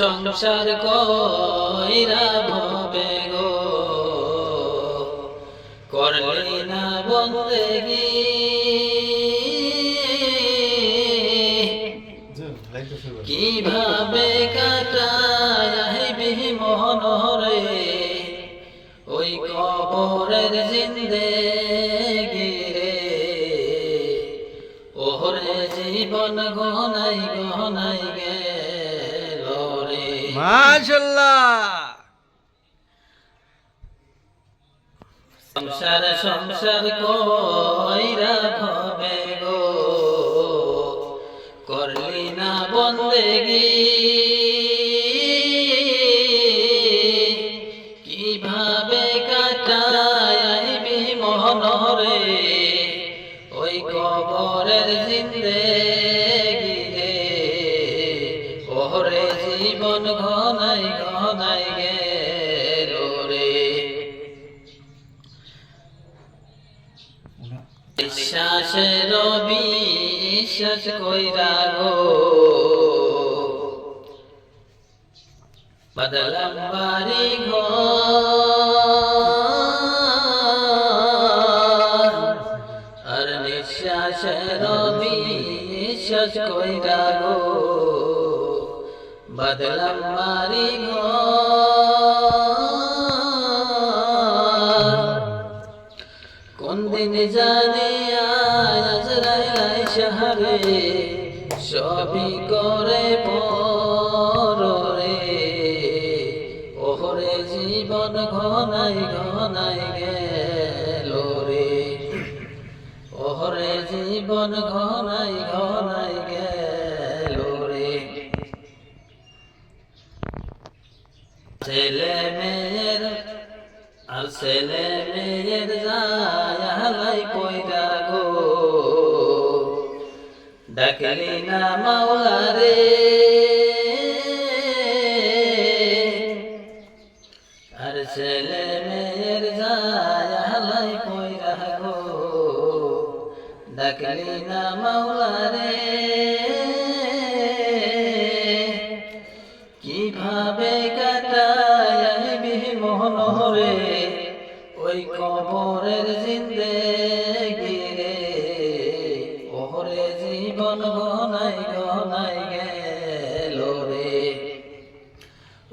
সংসার কইরা ভবে গো করলি না বন্দেগি কিভাবে কাটাইবি মহনরে ওই কবরের জিন্দেগি রে ওহরে জীবন গনাই গনাই গেল রে মাশাআল্লাহ। সংসার সংসার কইরা ভবে গো করলি না বন্দেগি কিভাবে কাটাইবি মহনরে ওই কবরের জিন্দেগি রে ওরে জীবন ঘনাই ঘনাই গেল রে বিশ্বাসের বিশ্বাস কইরা গো বদলাম বাড়ি ঘর আর নিঃশ্বাসের বিশ্বাস কইরা গো বদলাম বাড়ি ঘর কোন দিন জানি আজরাইল শহরে সবই করে পরে ওহরে জীবন ঘনাই ঘনাই গেল রে ওহরে জীবন ঘনাই ঘনাই গেল রে ছেলে মেয়ের আর ছেলে মেয়ের জায়ালাই কইরা গো ডাকলি না মাওলা রে আর ছেলে মেয়ের জায়ালাই কইরা গো ডাকলি না মাওলা রে কিভাবে কাটাইবি মহনরে ওই কবরের জিন্দেগি রে ওহরে জীবন ঘনাই ঘনাই গেল রে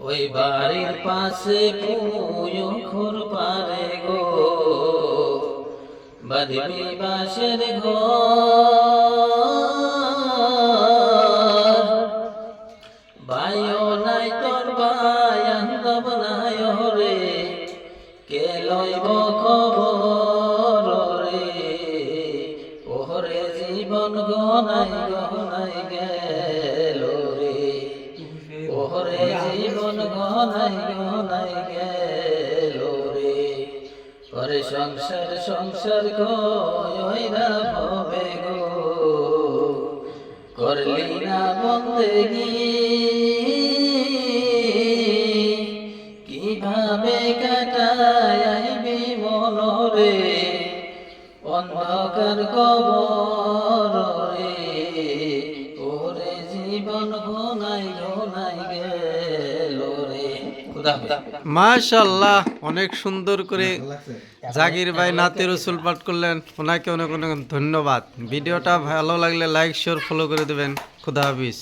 ওই বাড়ির পাশে পুয়ুখুর পারে গো বাঁধবি বাঁশের ঘর বায়ো নাই তোর বায়ান্তব নাই রে কে লইব খবর রে ওহরে জীবন গনাই গনাই গেল রে ওহরে জীবন গনাই গনাই গেল রে করে সংসার সংসার কইরা ভবে গো করলি না বন্দেগি কিভাবে কাটাইবি মনরে অন্ধকার কবর রে ওরে জীবন ঘনাই ঘনাই গেল রে মাশাআল্লাহ, অনেক সুন্দর করে জাকির ভাই নাতে রসুল পাঠ করলেন। ওনাকে অনেক অনেক ধন্যবাদ। ভিডিওটা ভালো লাগলে লাইক শেয়ার ফলো করে দেবেন। খুদা হাফিজ।